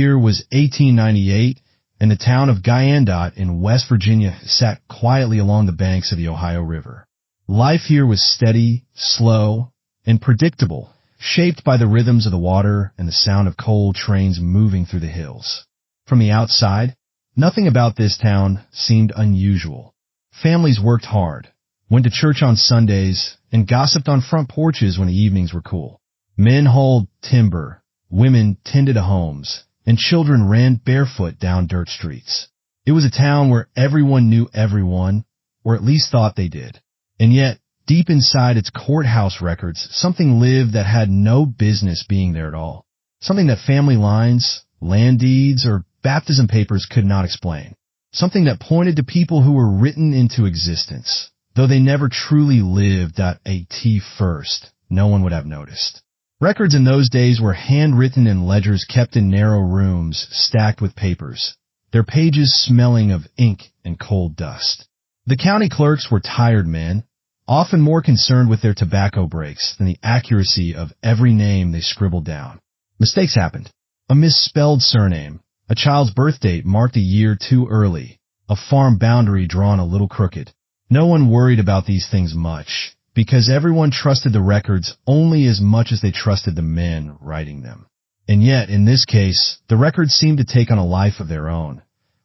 year was 1898, and the town of Guyandotte in West Virginia sat quietly along the banks of the Ohio River. Life here was steady, slow, and predictable, shaped by the rhythms of the water and the sound of coal trains moving through the hills. From the outside, nothing about this town seemed unusual. Families worked hard, went to church on Sundays, and gossiped on front porches when the evenings were cool. Men hauled timber, women tended to homes, and children ran barefoot down dirt streets. It was a town where everyone knew everyone, or at least thought they did. And yet, deep inside its courthouse records, something lived that had no business being there at all. Something that family lines, land deeds, or baptism papers could not explain. Something that pointed to people who were written into existence. Though they never truly lived at a T first, no one would have noticed. Records in those days were handwritten in ledgers kept in narrow rooms stacked with papers, their pages smelling of ink and coal dust. The county clerks were tired men, often more concerned with their tobacco breaks than the accuracy of every name they scribbled down. Mistakes happened. A misspelled surname, a child's birth date marked a year too early, a farm boundary drawn a little crooked. No one worried about these things much, because everyone trusted the records only as much as they trusted the men writing them. And yet, in this case, the records seemed to take on a life of their own,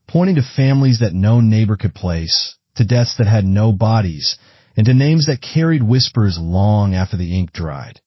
pointing to families that no neighbor could place, to deaths that had no bodies, and to names that carried whispers long after the ink dried.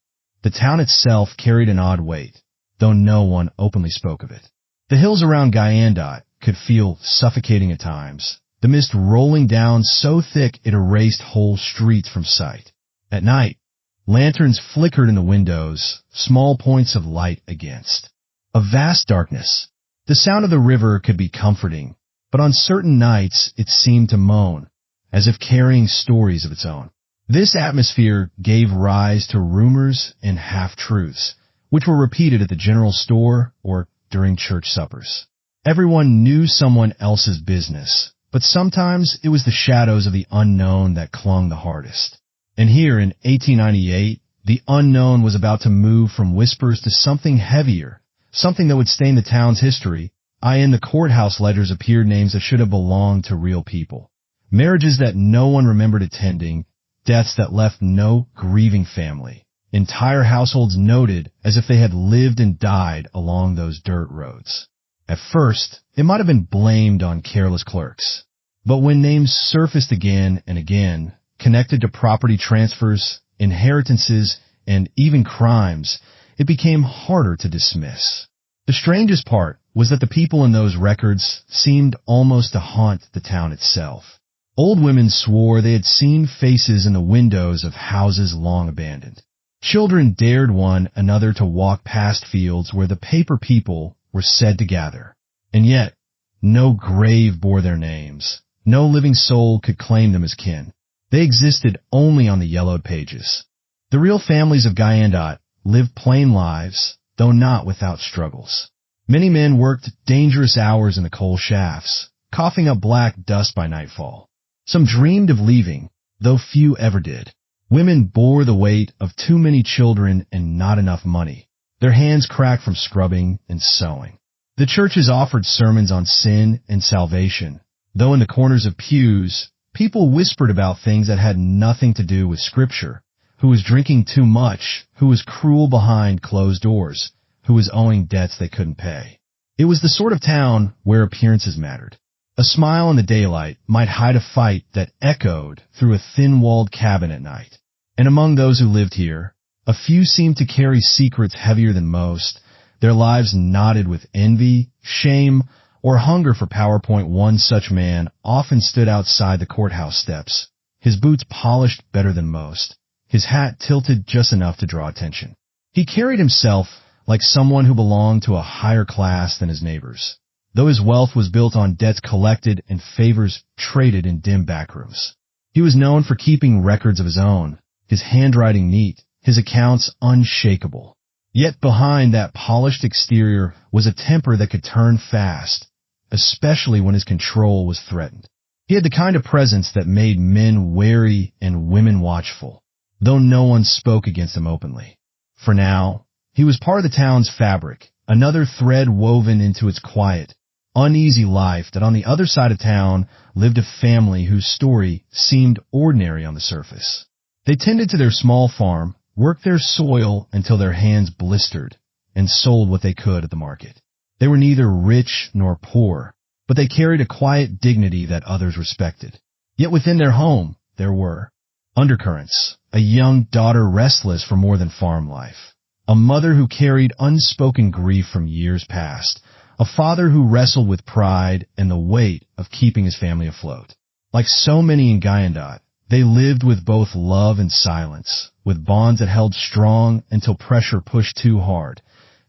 The town itself carried an odd weight, though no one openly spoke of it. The hills around Guyandotte could feel suffocating at times, the mist rolling down so thick it erased whole streets from sight. At night, lanterns flickered in the windows, small points of light against. A vast darkness. The sound of the river could be comforting, but on certain nights it seemed to moan, as if carrying stories of its own. This atmosphere gave rise to rumors and half-truths, which were repeated at the general store or during church suppers. Everyone knew someone else's business, but sometimes it was the shadows of the unknown that clung the hardest. And here in 1898, the unknown was about to move from whispers to something heavier, something that would stain the town's history. In the courthouse ledgers appeared names that should have belonged to real people. Marriages that no one remembered attending, deaths that left no grieving family, entire households noted as if they had lived and died along those dirt roads. At first, it might have been blamed on careless clerks, but when names surfaced again and again, connected to property transfers, inheritances, and even crimes, it became harder to dismiss. The strangest part was that the people in those records seemed almost to haunt the town itself. Old women swore they had seen faces in the windows of houses long abandoned. Children dared one another to walk past fields where the paper people were said to gather. And yet, no grave bore their names. No living soul could claim them as kin. They existed only on the yellowed pages. The real families of Guyandotte lived plain lives, though not without struggles. Many men worked dangerous hours in the coal shafts, coughing up black dust by nightfall. Some dreamed of leaving, though few ever did. Women bore the weight of too many children and not enough money. Their hands cracked from scrubbing and sewing. The churches offered sermons on sin and salvation, though in the corners of pews, people whispered about things that had nothing to do with Scripture. Who was drinking too much, who was cruel behind closed doors, who was owing debts they couldn't pay. It was the sort of town where appearances mattered. A smile in the daylight might hide a fight that echoed through a thin-walled cabin at night. And among those who lived here, a few seemed to carry secrets heavier than most, their lives knotted with envy, shame, or hunger for PowerPoint. One such man often stood outside the courthouse steps, his boots polished better than most, his hat tilted just enough to draw attention. He carried himself like someone who belonged to a higher class than his neighbors, though his wealth was built on debts collected and favors traded in dim backrooms. He was known for keeping records of his own, his handwriting neat, his accounts unshakable. Yet behind that polished exterior was a temper that could turn fast, especially when his control was threatened. He had the kind of presence that made men wary and women watchful, though no one spoke against him openly. For now, he was part of the town's fabric, another thread woven into its quiet, uneasy life that on the other side of town lived a family whose story seemed ordinary on the surface. They tended to their small farm, worked their soil until their hands blistered, and sold what they could at the market. They were neither rich nor poor, but they carried a quiet dignity that others respected. Yet within their home, there were undercurrents, a young daughter restless for more than farm life, a mother who carried unspoken grief from years past, a father who wrestled with pride and the weight of keeping his family afloat. Like so many in Guyandotte, they lived with both love and silence, with bonds that held strong until pressure pushed too hard.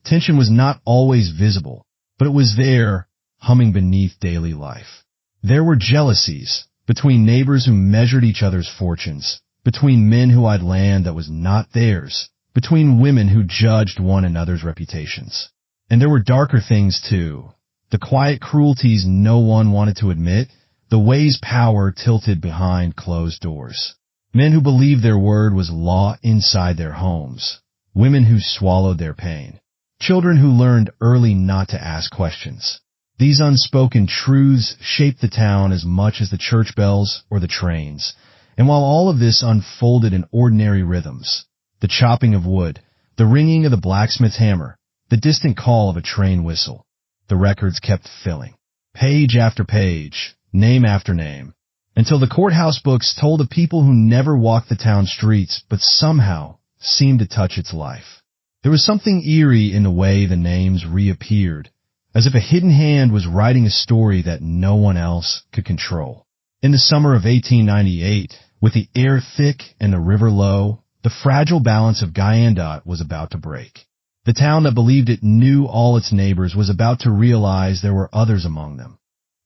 Tension was not always visible, but it was there, humming beneath daily life. There were jealousies between neighbors who measured each other's fortunes, between men who eyed land that was not theirs, between women who judged one another's reputations. And there were darker things too, the quiet cruelties no one wanted to admit, the ways power tilted behind closed doors. Men who believed their word was law inside their homes, women who swallowed their pain, children who learned early not to ask questions. These unspoken truths shaped the town as much as the church bells or the trains. And while all of this unfolded in ordinary rhythms, the chopping of wood, the ringing of the blacksmith's hammer, the distant call of a train whistle, the records kept filling, page after page, name after name, until the courthouse books told of people who never walked the town streets but somehow seemed to touch its life. There was something eerie in the way the names reappeared, as if a hidden hand was writing a story that no one else could control. In the summer of 1898, with the air thick and the river low, the fragile balance of Guyandotte was about to break. The town that believed it knew all its neighbors was about to realize there were others among them.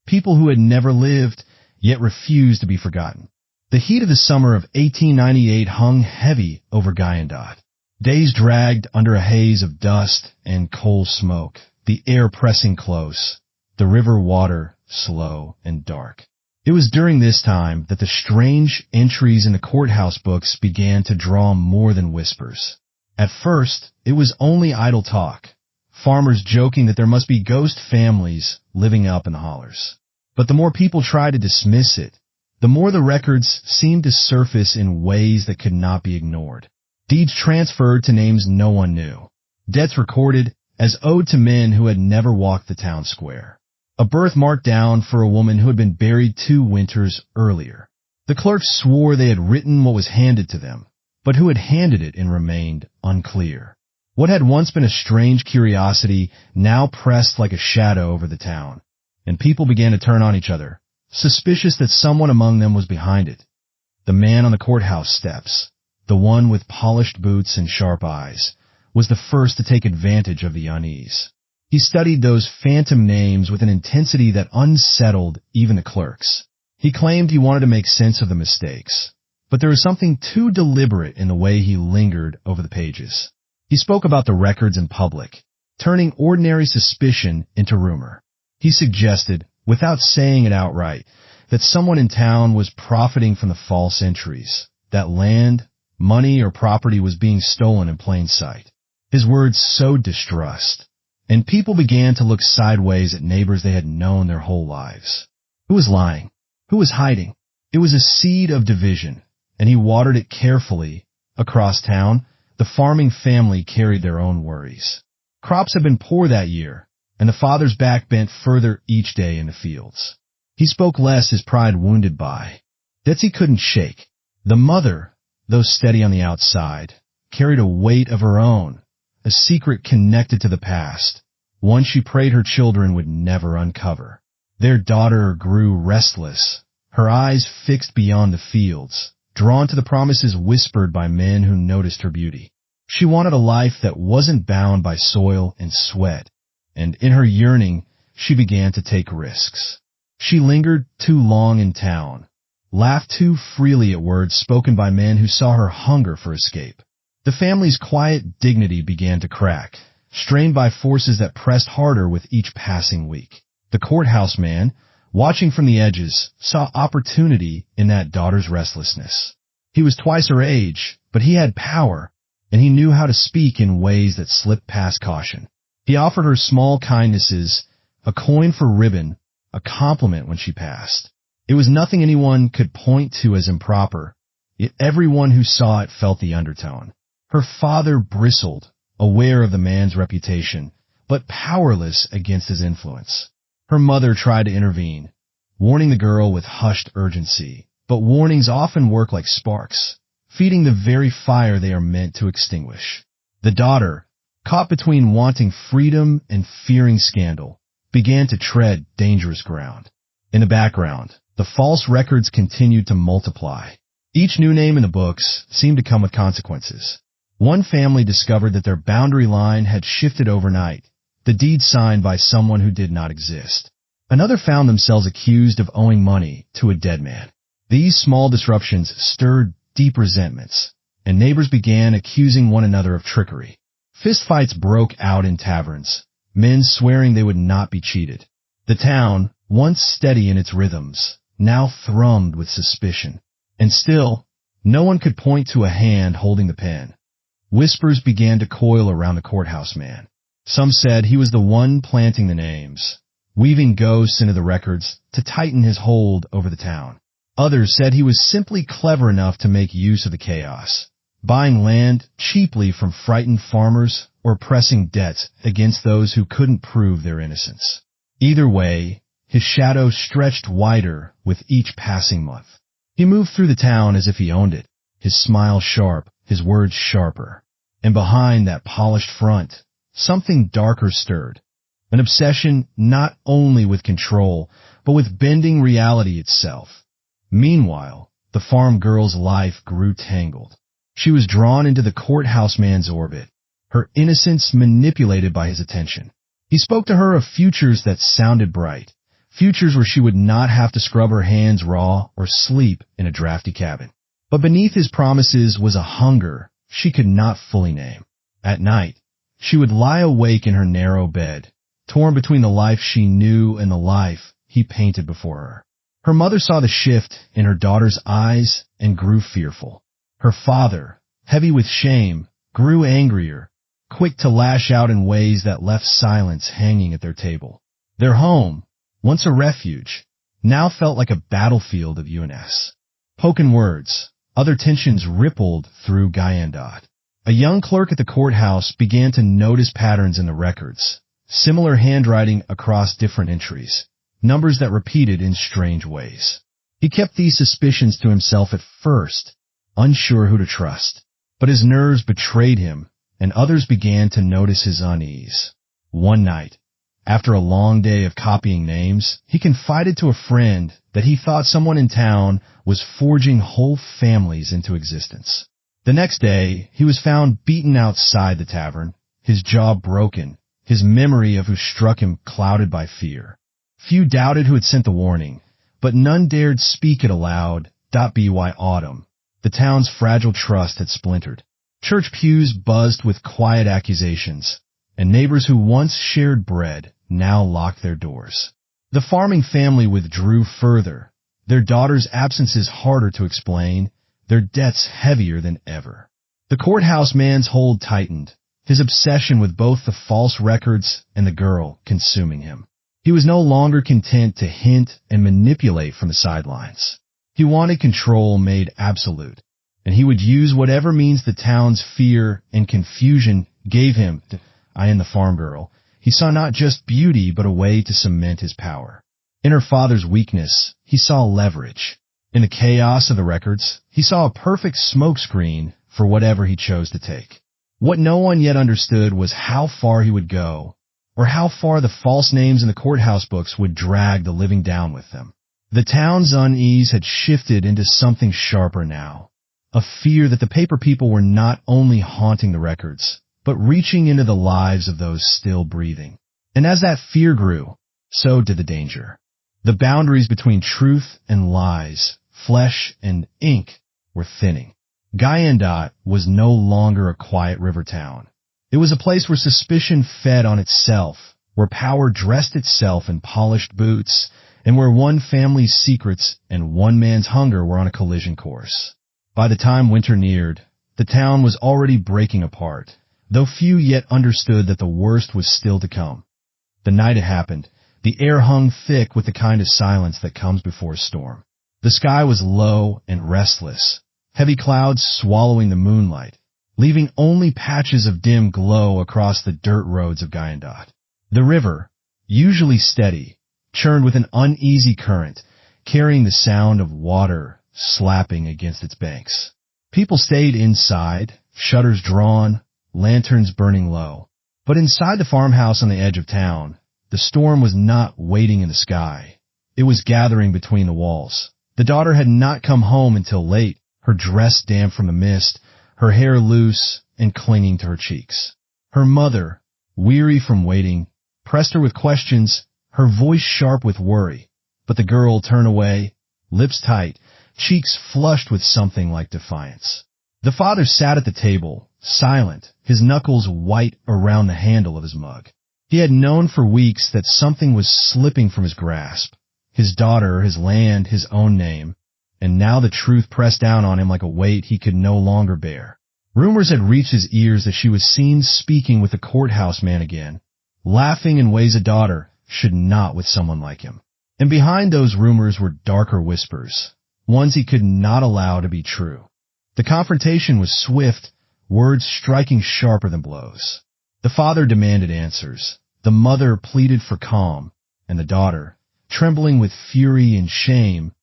People who had never lived, yet refused to be forgotten. The heat of the summer of 1898 hung heavy over Guyandotte. Days dragged under a haze of dust and coal smoke, the air pressing close, the river water slow and dark. It was during this time that the strange entries in the courthouse books began to draw more than whispers. At first, it was only idle talk, farmers joking that there must be ghost families living up in the hollers. But the more people tried to dismiss it, the more the records seemed to surface in ways that could not be ignored. Deeds transferred to names no one knew. Debts recorded as owed to men who had never walked the town square. A birth marked down for a woman who had been buried 2 winters earlier. The clerks swore they had written what was handed to them, but who had handed it and remained unclear. What had once been a strange curiosity now pressed like a shadow over the town, and people began to turn on each other, suspicious that someone among them was behind it. The man on the courthouse steps, the one with polished boots and sharp eyes, was the first to take advantage of the unease. He studied those phantom names with an intensity that unsettled even the clerks. He claimed he wanted to make sense of the mistakes, but there was something too deliberate in the way he lingered over the pages. He spoke about the records in public, turning ordinary suspicion into rumor. He suggested, without saying it outright, that someone in town was profiting from the false entries, that land, money, or property was being stolen in plain sight. His words sowed distrust, and people began to look sideways at neighbors they had known their whole lives. Who was lying? Who was hiding? It was a seed of division, and he watered it carefully. Across town, the farming family carried their own worries. Crops had been poor that year, and the father's back bent further each day in the fields. He spoke less, his pride wounded by debts he couldn't shake. The mother, though steady on the outside, carried a weight of her own, a secret connected to the past, one she prayed her children would never uncover. Their daughter grew restless, her eyes fixed beyond the fields, drawn to the promises whispered by men who noticed her beauty. She wanted a life that wasn't bound by soil and sweat, and in her yearning, she began to take risks. She lingered too long in town, laughed too freely at words spoken by men who saw her hunger for escape. The family's quiet dignity began to crack, strained by forces that pressed harder with each passing week. The courthouse man, watching from the edges, saw opportunity in that daughter's restlessness. He was twice her age, but he had power, and he knew how to speak in ways that slipped past caution. He offered her small kindnesses, a coin for ribbon, a compliment when she passed. It was nothing anyone could point to as improper, yet everyone who saw it felt the undertone. Her father bristled, aware of the man's reputation, but powerless against his influence. Her mother tried to intervene, warning the girl with hushed urgency, but warnings often work like sparks, feeding the very fire they are meant to extinguish. The daughter, caught between wanting freedom and fearing scandal, began to tread dangerous ground. In the background, the false records continued to multiply. Each new name in the books seemed to come with consequences. One family discovered that their boundary line had shifted overnight, the deed signed by someone who did not exist. Another found themselves accused of owing money to a dead man. These small disruptions stirred deep resentments, and neighbors began accusing one another of trickery. Fistfights broke out in taverns, men swearing they would not be cheated. The town, once steady in its rhythms, now thrummed with suspicion. And still, no one could point to a hand holding the pen. Whispers began to coil around the courthouse man. Some said he was the one planting the names, weaving ghosts into the records to tighten his hold over the town. Others said he was simply clever enough to make use of the chaos, buying land cheaply from frightened farmers or pressing debts against those who couldn't prove their innocence. Either way, his shadow stretched wider with each passing month. He moved through the town as if he owned it, his smile sharp, his words sharper. And behind that polished front, something darker stirred, an obsession not only with control, but with bending reality itself. Meanwhile, the farm girl's life grew tangled. She was drawn into the courthouse man's orbit, her innocence manipulated by his attention. He spoke to her of futures that sounded bright, futures where she would not have to scrub her hands raw or sleep in a drafty cabin. But beneath his promises was a hunger she could not fully name. At night, she would lie awake in her narrow bed, torn between the life she knew and the life he painted before her. Her mother saw the shift in her daughter's eyes and grew fearful. Her father, heavy with shame, grew angrier, quick to lash out in ways that left silence hanging at their table. Their home, once a refuge, now felt like a battlefield of UNS. Spoken words, other tensions rippled through Guyandotte. A young clerk at the courthouse began to notice patterns in the records, similar handwriting across different entries, numbers that repeated in strange ways. He kept these suspicions to himself at first, unsure who to trust, but his nerves betrayed him, and others began to notice his unease. One night, after a long day of copying names, he confided to a friend that he thought someone in town was forging whole families into existence. The next day, he was found beaten outside the tavern, his jaw broken, his memory of who struck him clouded by fear. Few doubted who had sent the warning, but none dared speak it aloud. By autumn, the town's fragile trust had splintered. Church pews buzzed with quiet accusations, and neighbors who once shared bread now locked their doors. The farming family withdrew further, their daughter's absences harder to explain, their debts heavier than ever. The courthouse man's hold tightened, his obsession with both the false records and the girl consuming him. He was no longer content to hint and manipulate from the sidelines. He wanted control made absolute, and he would use whatever means the town's fear and confusion gave him. In the farm girl, he saw not just beauty but a way to cement his power. In her father's weakness, he saw leverage. In the chaos of the records, he saw a perfect smokescreen for whatever he chose to take. What no one yet understood was how far he would go, or how far the false names in the courthouse books would drag the living down with them. The town's unease had shifted into something sharper now, a fear that the paper people were not only haunting the records, but reaching into the lives of those still breathing. And as that fear grew, so did the danger. The boundaries between truth and lies, flesh and ink, were thinning. Guyandotte was no longer a quiet river town. It was a place where suspicion fed on itself, where power dressed itself in polished boots, and where one family's secrets and one man's hunger were on a collision course. By the time winter neared, the town was already breaking apart, though few yet understood that the worst was still to come. The night it happened, the air hung thick with the kind of silence that comes before a storm. The sky was low and restless, heavy clouds swallowing the moonlight, leaving only patches of dim glow across the dirt roads of Guyandotte. The river, usually steady, churned with an uneasy current, carrying the sound of water slapping against its banks. People stayed inside, shutters drawn, lanterns burning low. But inside the farmhouse on the edge of town, the storm was not waiting in the sky. It was gathering between the walls. The daughter had not come home until late, her dress damp from the mist, her hair loose and clinging to her cheeks. Her mother, weary from waiting, pressed her with questions, her voice sharp with worry. But the girl turned away, lips tight, cheeks flushed with something like defiance. The father sat at the table, silent, his knuckles white around the handle of his mug. He had known for weeks that something was slipping from his grasp. His daughter, his land, his own name. And now the truth pressed down on him like a weight he could no longer bear. Rumors had reached his ears that she was seen speaking with the courthouse man again, laughing in ways a daughter should not with someone like him. And behind those rumors were darker whispers, ones he could not allow to be true. The confrontation was swift, words striking sharper than blows. The father demanded answers. The mother pleaded for calm, and the daughter, trembling with fury and shame,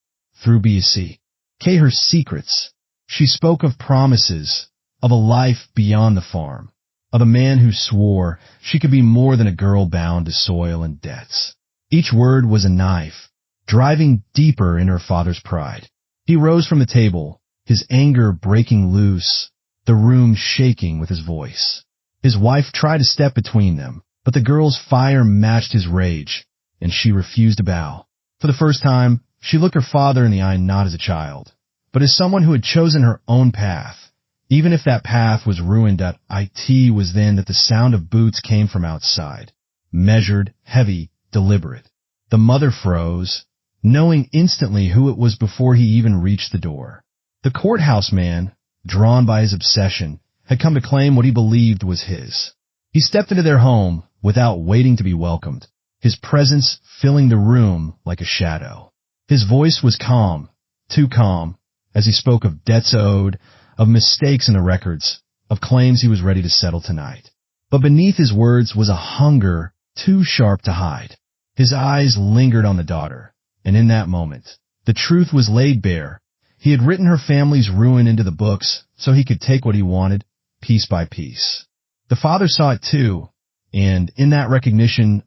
threw her secrets. She spoke of promises, of a life beyond the farm, of a man who swore she could be more than a girl bound to soil and debts. Each word was a knife, driving deeper in her father's pride. He rose from the table, his anger breaking loose, the room shaking with his voice. His wife tried to step between them, but the girl's fire matched his rage, and she refused to bow. For the first time, she looked her father in the eye not as a child, but as someone who had chosen her own path. Even if that path was ruined, it was then that the sound of boots came from outside, measured, heavy, deliberate. The mother froze, knowing instantly who it was before he even reached the door. The courthouse man, drawn by his obsession, had come to claim what he believed was his. He stepped into their home without waiting to be welcomed, his presence filling the room like a shadow. His voice was calm, too calm, as he spoke of debts owed, of mistakes in the records, of claims he was ready to settle tonight. But beneath his words was a hunger too sharp to hide. His eyes lingered on the daughter, and in that moment, the truth was laid bare. He had written her family's ruin into the books so he could take what he wanted, piece by piece. The father saw it too, and in that recognition,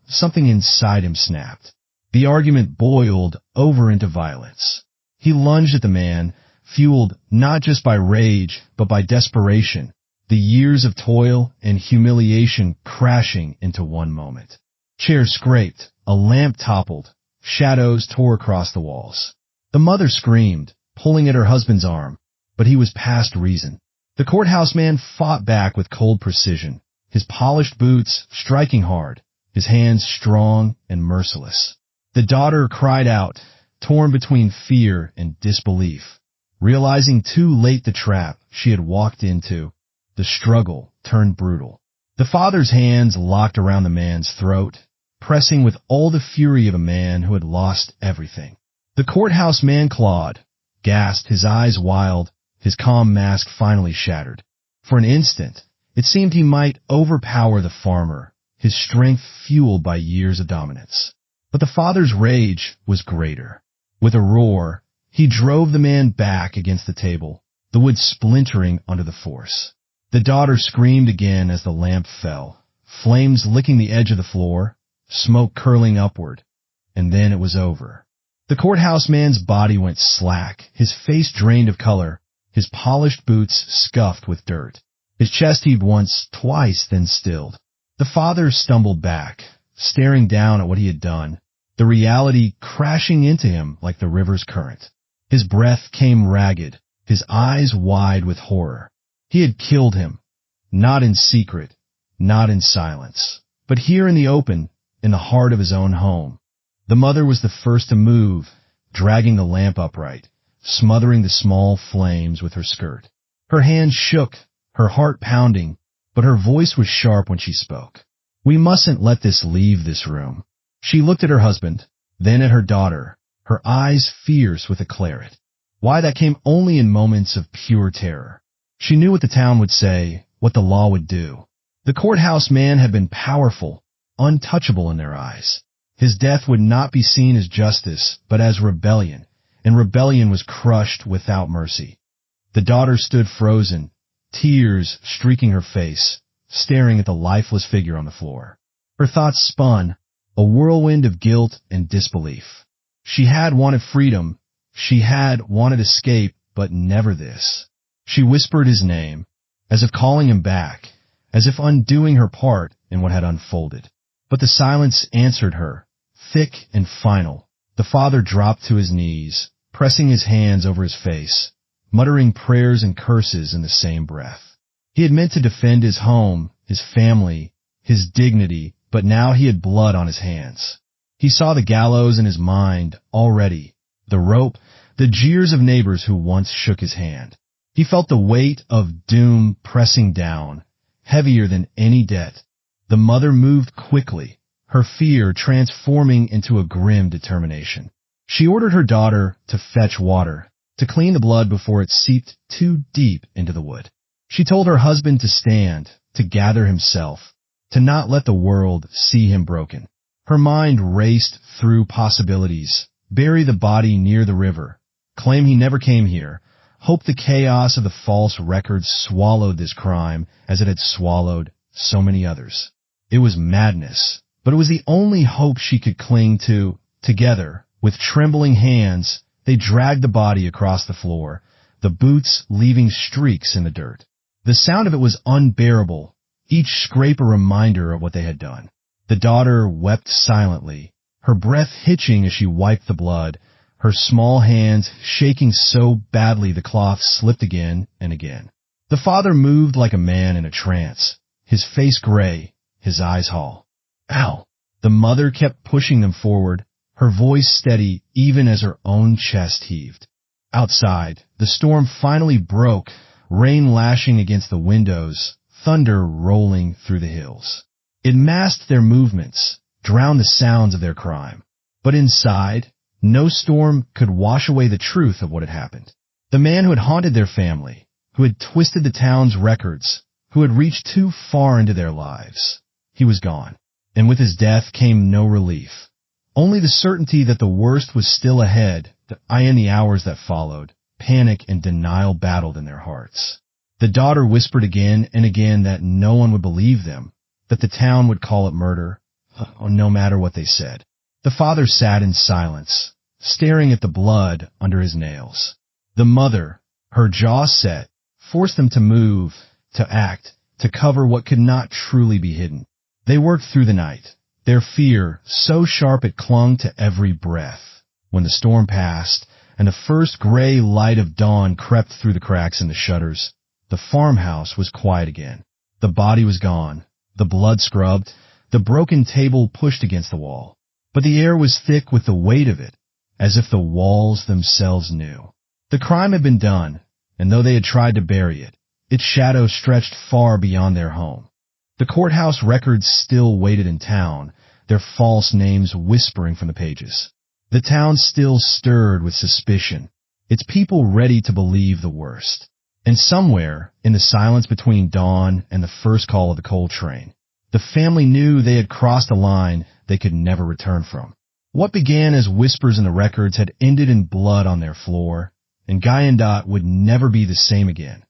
something inside him snapped. The argument boiled over into violence. He lunged at the man, fueled not just by rage, but by desperation, the years of toil and humiliation crashing into one moment. Chairs scraped, a lamp toppled, shadows tore across the walls. The mother screamed, pulling at her husband's arm, but he was past reason. The courthouse man fought back with cold precision, his polished boots striking hard, his hands strong and merciless. The daughter cried out, torn between fear and disbelief, realizing too late the trap she had walked into. The struggle turned brutal. The father's hands locked around the man's throat, pressing with all the fury of a man who had lost everything. The courthouse man clawed, gasped, his eyes wild, his calm mask finally shattered. For an instant, it seemed he might overpower the farmer, his strength fueled by years of dominance. But the father's rage was greater. With a roar, he drove the man back against the table, the wood splintering under the force. The daughter screamed again as the lamp fell, flames licking the edge of the floor, smoke curling upward, and then it was over. The courthouse man's body went slack, his face drained of color, his polished boots scuffed with dirt. His chest heaved once, twice, then stilled. The father stumbled back, staring down at what he had done, the reality crashing into him like the river's current. His breath came ragged, his eyes wide with horror. He had killed him, not in secret, not in silence, but here in the open, in the heart of his own home. The mother was the first to move, dragging the lamp upright, smothering the small flames with her skirt. Her hands shook, her heart pounding, but her voice was sharp when she spoke. "We mustn't let this leave this room." She looked at her husband, then at her daughter, her eyes fierce with a claret. Why, that came only in moments of pure terror. She knew what the town would say, what the law would do. The courthouse man had been powerful, untouchable in their eyes. His death would not be seen as justice, but as rebellion, and rebellion was crushed without mercy. The daughter stood frozen, tears streaking her face, staring at the lifeless figure on the floor. Her thoughts spun, a whirlwind of guilt and disbelief. She had wanted freedom, she had wanted escape, but never this. She whispered his name, as if calling him back, as if undoing her part in what had unfolded. But the silence answered her, thick and final. The father dropped to his knees, pressing his hands over his face, muttering prayers and curses in the same breath. He had meant to defend his home, his family, his dignity, but now he had blood on his hands. He saw the gallows in his mind already, the rope, the jeers of neighbors who once shook his hand. He felt the weight of doom pressing down, heavier than any debt. The mother moved quickly, her fear transforming into a grim determination. She ordered her daughter to fetch water, to clean the blood before it seeped too deep into the wood. She told her husband to stand, to gather himself, to not let the world see him broken. Her mind raced through possibilities. Bury the body near the river, claim he never came here, hope the chaos of the false records swallowed this crime as it had swallowed so many others. It was madness, but it was the only hope she could cling to. Together, with trembling hands, they dragged the body across the floor, the boots leaving streaks in the dirt. The sound of it was unbearable, each scrape a reminder of what they had done. The daughter wept silently, her breath hitching as she wiped the blood, her small hands shaking so badly the cloth slipped again and again. The father moved like a man in a trance, his face gray, his eyes hollow. "Ow!" The mother kept pushing them forward, her voice steady even as her own chest heaved. Outside, the storm finally broke, rain lashing against the windows, thunder rolling through the hills. It masked their movements, drowned the sounds of their crime. But inside, no storm could wash away the truth of what had happened. The man who had haunted their family, who had twisted the town's records, who had reached too far into their lives, he was gone. And with his death came no relief. Only the certainty that the worst was still ahead, that in the hours that followed, panic and denial battled in their hearts. The daughter whispered again and again that no one would believe them, that the town would call it murder, no matter what they said. The father sat in silence, staring at the blood under his nails. The mother, her jaw set, forced them to move, to act, to cover what could not truly be hidden. They worked through the night, their fear so sharp it clung to every breath. When the storm passed, and the first gray light of dawn crept through the cracks in the shutters, the farmhouse was quiet again. The body was gone, the blood scrubbed, the broken table pushed against the wall. But the air was thick with the weight of it, as if the walls themselves knew. The crime had been done, and though they had tried to bury it, its shadow stretched far beyond their home. The courthouse records still waited in town, their false names whispering from the pages. The town still stirred with suspicion, its people ready to believe the worst. And somewhere, in the silence between dawn and the first call of the coal train, the family knew they had crossed a line they could never return from. What began as whispers in the records had ended in blood on their floor, and Guyandotte would never be the same again.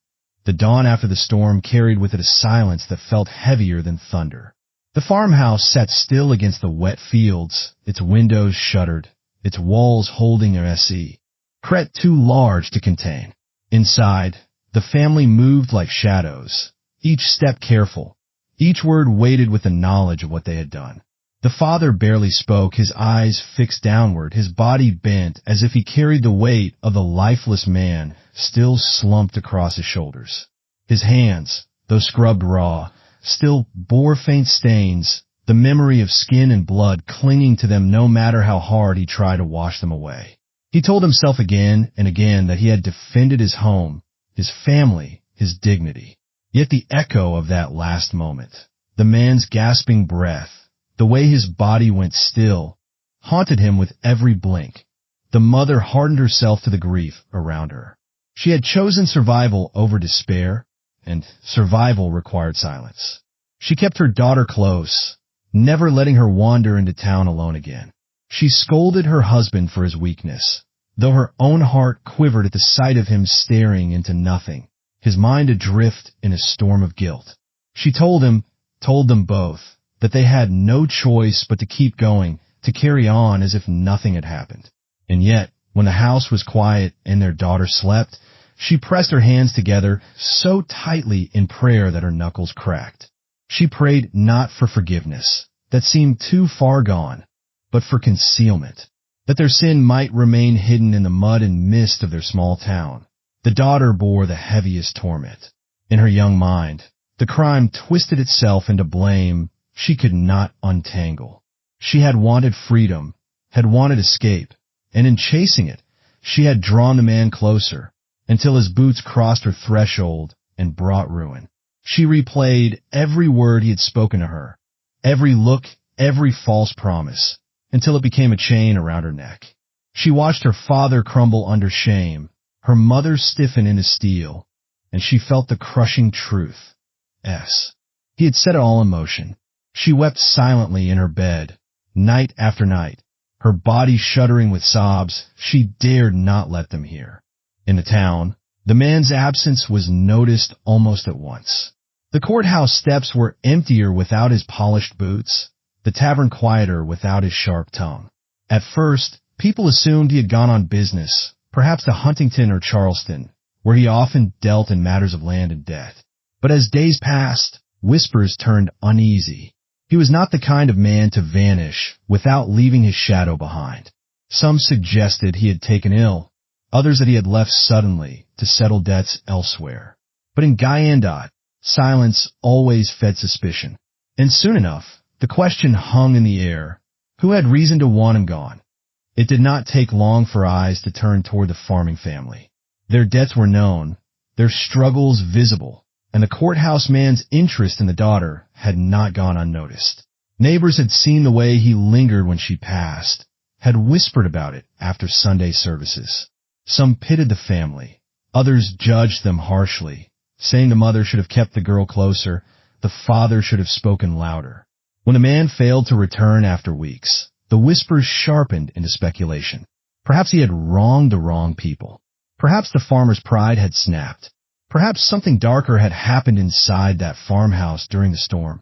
The dawn after the storm carried with it a silence that felt heavier than thunder. The farmhouse sat still against the wet fields, its windows shuttered, its walls holding a SE, Cret too large to contain. Inside, the family moved like shadows, each step careful, each word weighted with the knowledge of what they had done. The father barely spoke, his eyes fixed downward, his body bent as if he carried the weight of the lifeless man still slumped across his shoulders. His hands, though scrubbed raw, still bore faint stains, the memory of skin and blood clinging to them no matter how hard he tried to wash them away. He told himself again and again that he had defended his home, his family, his dignity. Yet the echo of that last moment, the man's gasping breath, the way his body went still, haunted him with every blink. The mother hardened herself to the grief around her. She had chosen survival over despair, and survival required silence. She kept her daughter close, never letting her wander into town alone again. She scolded her husband for his weakness, though her own heart quivered at the sight of him staring into nothing, his mind adrift in a storm of guilt. She told them both, that they had no choice but to keep going, to carry on as if nothing had happened. And yet, when the house was quiet and their daughter slept, she pressed her hands together so tightly in prayer that her knuckles cracked. She prayed not for forgiveness, that seemed too far gone, but for concealment, that their sin might remain hidden in the mud and mist of their small town. The daughter bore the heaviest torment. In her young mind, the crime twisted itself into blame she could not untangle. She had wanted freedom, had wanted escape, and in chasing it, she had drawn the man closer, until his boots crossed her threshold and brought ruin. She replayed every word he had spoken to her, every look, every false promise, until it became a chain around her neck. She watched her father crumble under shame, her mother stiffen into steel, and she felt the crushing truth. He had set it all in motion. She wept silently in her bed, night after night, her body shuddering with sobs she dared not let them hear. In the town, the man's absence was noticed almost at once. The courthouse steps were emptier without his polished boots, the tavern quieter without his sharp tongue. At first, people assumed he had gone on business, perhaps to Huntington or Charleston, where he often dealt in matters of land and debt. But as days passed, whispers turned uneasy. He was not the kind of man to vanish without leaving his shadow behind. Some suggested he had taken ill, others that he had left suddenly to settle debts elsewhere. But in Guyandotte, silence always fed suspicion. And soon enough, the question hung in the air, who had reason to want him gone? It did not take long for eyes to turn toward the farming family. Their debts were known, their struggles visible, and the courthouse man's interest in the daughter had not gone unnoticed. Neighbors had seen the way he lingered when she passed, had whispered about it after Sunday services. Some pitied the family, others judged them harshly, saying the mother should have kept the girl closer, the father should have spoken louder. When the man failed to return after weeks, the whispers sharpened into speculation. Perhaps he had wronged the wrong people. Perhaps the farmer's pride had snapped. Perhaps something darker had happened inside that farmhouse during the storm.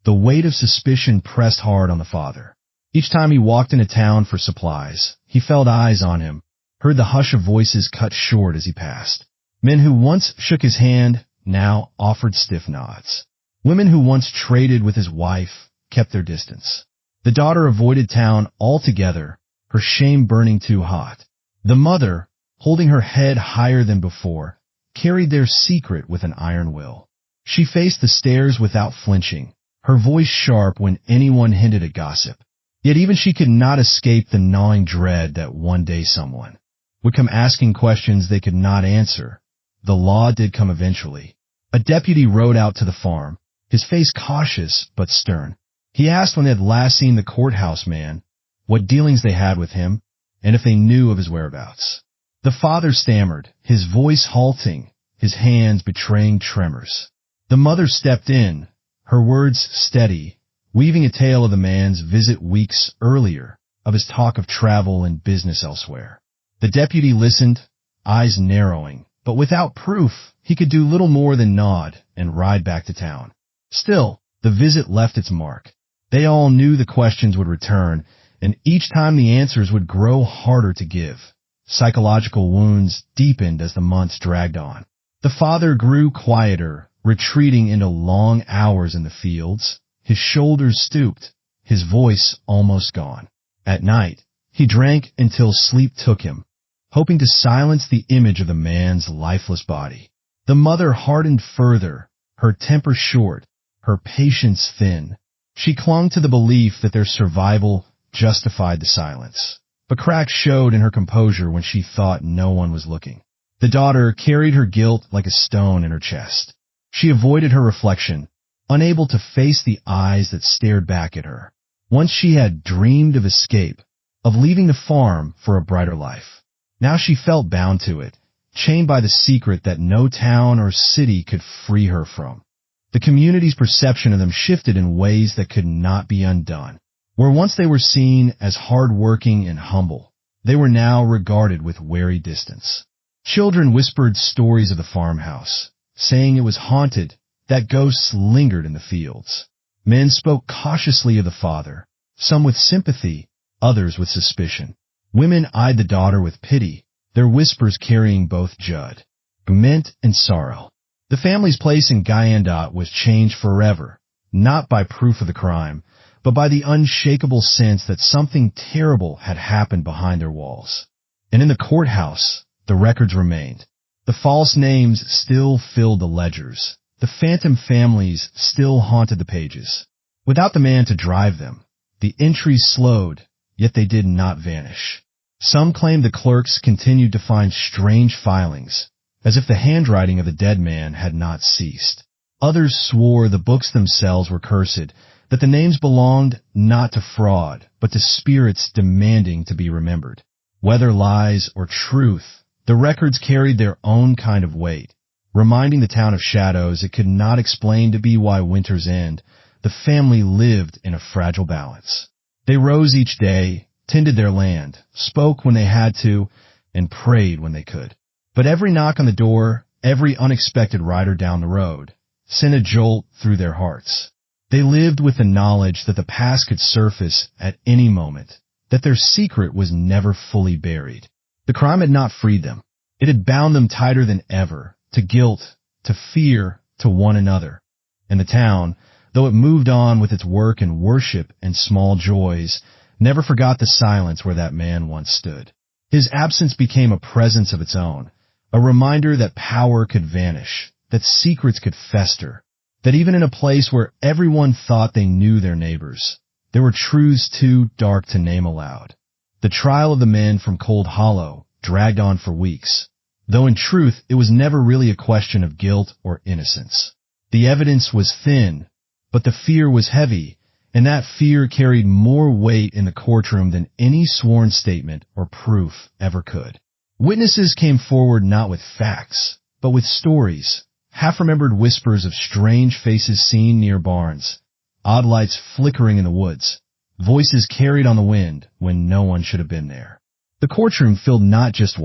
The weight of suspicion pressed hard on the father. Each time he walked into town for supplies, he felt eyes on him, heard the hush of voices cut short as he passed. Men who once shook his hand now offered stiff nods. Women who once traded with his wife kept their distance. The daughter avoided town altogether, her shame burning too hot. The mother, holding her head higher than before, carried their secret with an iron will. She faced the stairs without flinching, her voice sharp when anyone hinted at gossip. Yet even she could not escape the gnawing dread that one day someone would come asking questions they could not answer. The law did come eventually. A deputy rode out to the farm, his face cautious but stern. He asked when they had last seen the courthouse man, what dealings they had with him, and if they knew of his whereabouts. The father stammered, his voice halting, his hands betraying tremors. The mother stepped in, her words steady, weaving a tale of the man's visit weeks earlier, of his talk of travel and business elsewhere. The deputy listened, eyes narrowing, but without proof, he could do little more than nod and ride back to town. Still, the visit left its mark. They all knew the questions would return, and each time the answers would grow harder to give. Psychological wounds deepened as the months dragged on. The father grew quieter, retreating into long hours in the fields, his shoulders stooped, his voice almost gone. At night, he drank until sleep took him, hoping to silence the image of the man's lifeless body. The mother hardened further, her temper short, her patience thin. She clung to the belief that their survival justified the silence. But cracks showed in her composure when she thought no one was looking. The daughter carried her guilt like a stone in her chest. She avoided her reflection, unable to face the eyes that stared back at her. Once she had dreamed of escape, of leaving the farm for a brighter life. Now she felt bound to it, chained by the secret that no town or city could free her from. The community's perception of them shifted in ways that could not be undone. Where once they were seen as hard-working and humble, they were now regarded with wary distance. Children whispered stories of the farmhouse, saying it was haunted, that ghosts lingered in the fields. Men spoke cautiously of the father, some with sympathy, others with suspicion. Women eyed the daughter with pity, their whispers carrying both judgment and sorrow. The family's place in Guyandotte was changed forever, not by proof of the crime, but by the unshakable sense that something terrible had happened behind their walls. And in the courthouse, the records remained. The false names still filled the ledgers. The phantom families still haunted the pages. Without the man to drive them, the entries slowed, yet they did not vanish. Some claimed the clerks continued to find strange filings, as if the handwriting of the dead man had not ceased. Others swore the books themselves were cursed, that the names belonged not to fraud, but to spirits demanding to be remembered. Whether lies or truth, the records carried their own kind of weight, reminding the town of shadows it could not explain to be why winter's end, the family lived in a fragile balance. They rose each day, tended their land, spoke when they had to, and prayed when they could. But every knock on the door, every unexpected rider down the road, sent a jolt through their hearts. They lived with the knowledge that the past could surface at any moment, that their secret was never fully buried. The crime had not freed them. It had bound them tighter than ever, to guilt, to fear, to one another. And the town, though it moved on with its work and worship and small joys, never forgot the silence where that man once stood. His absence became a presence of its own, a reminder that power could vanish, that secrets could fester, that even in a place where everyone thought they knew their neighbors, there were truths too dark to name aloud. The trial of the men from Cold Hollow dragged on for weeks, though in truth it was never really a question of guilt or innocence. The evidence was thin, but the fear was heavy, and that fear carried more weight in the courtroom than any sworn statement or proof ever could. Witnesses came forward not with facts, but with stories, half-remembered whispers of strange faces seen near barns, odd lights flickering in the woods, voices carried on the wind when no one should have been there. The courtroom filled not just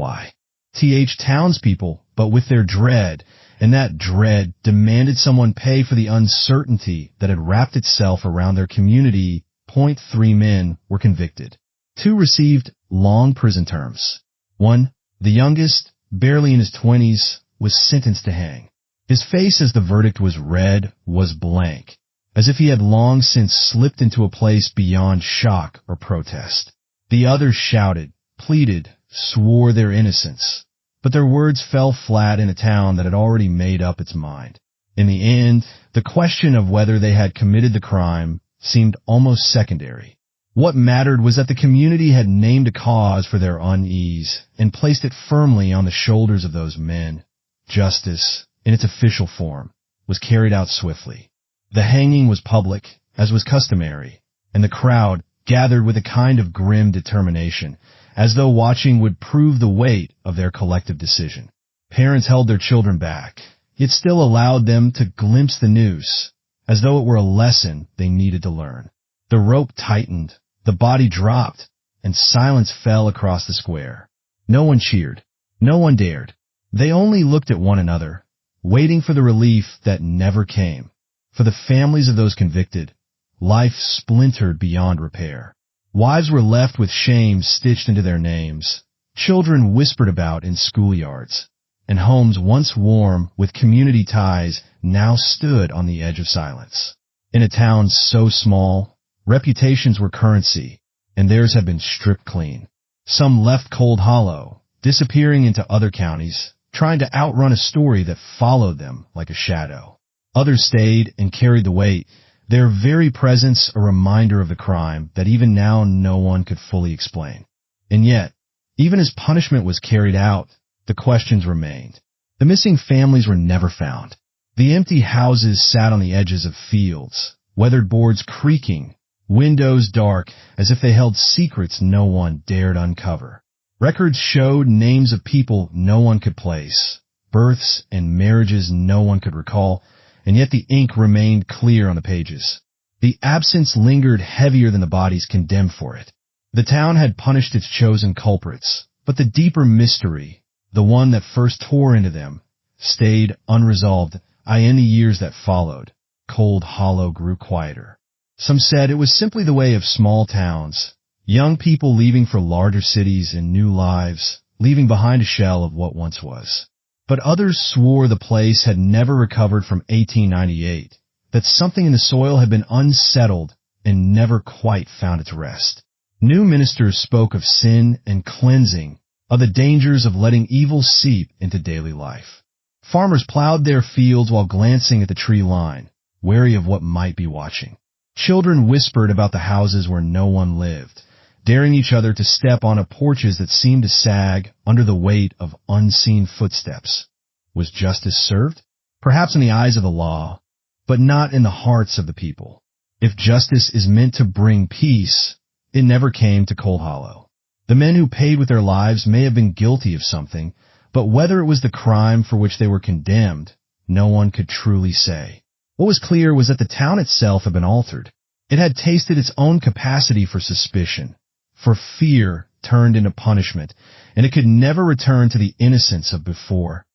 townspeople, but with their dread, and that dread demanded someone pay for the uncertainty that had wrapped itself around their community. 3 men were convicted. 2 received long prison terms. 1, the youngest, barely in his 20s, was sentenced to hang. His face as the verdict was read was blank, as if he had long since slipped into a place beyond shock or protest. The others shouted, pleaded, swore their innocence, but their words fell flat in a town that had already made up its mind. In the end, the question of whether they had committed the crime seemed almost secondary. What mattered was that the community had named a cause for their unease and placed it firmly on the shoulders of those men. Justice, in its official form, was carried out swiftly. The hanging was public, as was customary, and the crowd gathered with a kind of grim determination, as though watching would prove the weight of their collective decision. Parents held their children back, yet still allowed them to glimpse the noose, as though it were a lesson they needed to learn. The rope tightened, the body dropped, and silence fell across the square. No one cheered. No one dared. They only looked at one another, waiting for the relief that never came. For the families of those convicted, life splintered beyond repair. Wives were left with shame stitched into their names. Children whispered about in schoolyards, and homes once warm with community ties now stood on the edge of silence. In a town so small, reputations were currency, and theirs had been stripped clean. Some left Cold Hollow, disappearing into other counties, trying to outrun a story that followed them like a shadow. Others stayed and carried the weight, their very presence a reminder of the crime that even now no one could fully explain. And yet, even as punishment was carried out, the questions remained. The missing families were never found. The empty houses sat on the edges of fields, weathered boards creaking, windows dark, as if they held secrets no one dared uncover. Records showed names of people no one could place, births and marriages no one could recall, and yet the ink remained clear on the pages. The absence lingered heavier than the bodies condemned for it. The town had punished its chosen culprits, but the deeper mystery, the one that first tore into them, stayed unresolved. In the years that followed, Cold Hollow grew quieter. Some said it was simply the way of small towns, young people leaving for larger cities and new lives, leaving behind a shell of what once was. But others swore the place had never recovered from 1898, that something in the soil had been unsettled and never quite found its rest. New ministers spoke of sin and cleansing, of the dangers of letting evil seep into daily life. Farmers plowed their fields while glancing at the tree line, wary of what might be watching. Children whispered about the houses where no one lived, daring each other to step on porches that seemed to sag under the weight of unseen footsteps. Was justice served? Perhaps in the eyes of the law, but not in the hearts of the people. If justice is meant to bring peace, it never came to Cold Hollow. The men who paid with their lives may have been guilty of something, but whether it was the crime for which they were condemned, no one could truly say. What was clear was that the town itself had been altered. It had tasted its own capacity for suspicion, for fear turned into punishment, and it could never return to the innocence of before.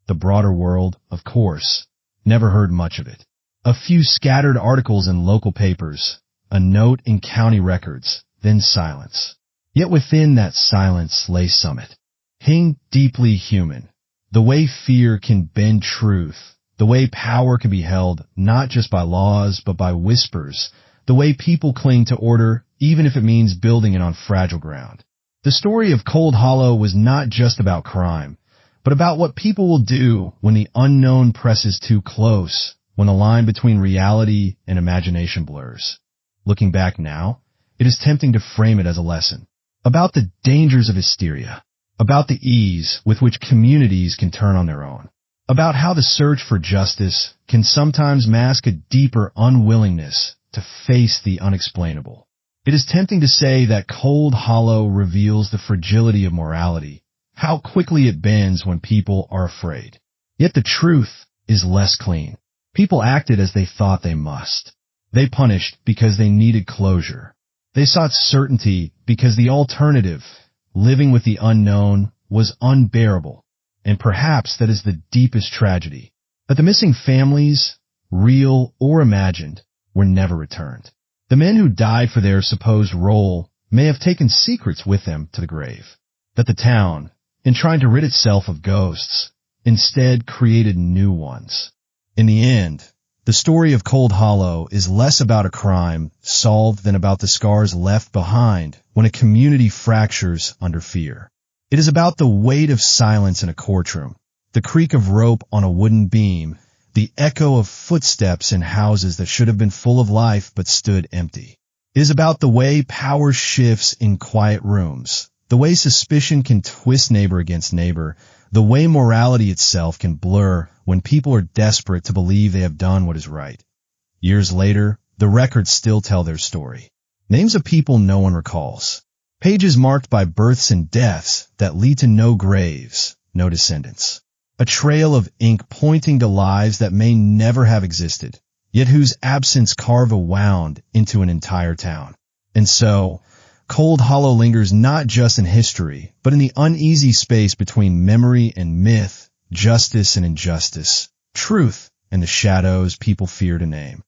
The broader world, of course, never heard much of it. A few scattered articles in local papers, a note in county records, then silence. Yet within that silence lay Summit. Hing deeply human, the way fear can bend truth, the way power can be held not just by laws but by whispers, the way people cling to order even if it means building it on fragile ground. The story of Cold Hollow was not just about crime, but about what people will do when the unknown presses too close, when the line between reality and imagination blurs. Looking back now, it is tempting to frame it as a lesson about the dangers of hysteria, about the ease with which communities can turn on their own, about how the search for justice can sometimes mask a deeper unwillingness to face the unexplainable. It is tempting to say that Cold Hollow reveals the fragility of morality, how quickly it bends when people are afraid. Yet the truth is less clean. People acted as they thought they must. They punished because they needed closure. They sought certainty because the alternative, living with the unknown, was unbearable. And perhaps that is the deepest tragedy, that the missing families, real or imagined, were never returned. The men who died for their supposed role may have taken secrets with them to the grave. That the town, in trying to rid itself of ghosts, instead created new ones. In the end, the story of Cold Hollow is less about a crime solved than about the scars left behind when a community fractures under fear. It is about the weight of silence in a courtroom, the creak of rope on a wooden beam, the echo of footsteps in houses that should have been full of life but stood empty. It is about the way power shifts in quiet rooms, the way suspicion can twist neighbor against neighbor, the way morality itself can blur when people are desperate to believe they have done what is right. Years later, the records still tell their story. Names of people no one recalls. Pages marked by births and deaths that lead to no graves, no descendants. A trail of ink pointing to lives that may never have existed, yet whose absence carve a wound into an entire town. And so, Cold Hollow lingers not just in history, but in the uneasy space between memory and myth, justice and injustice, truth and the shadows people fear to name.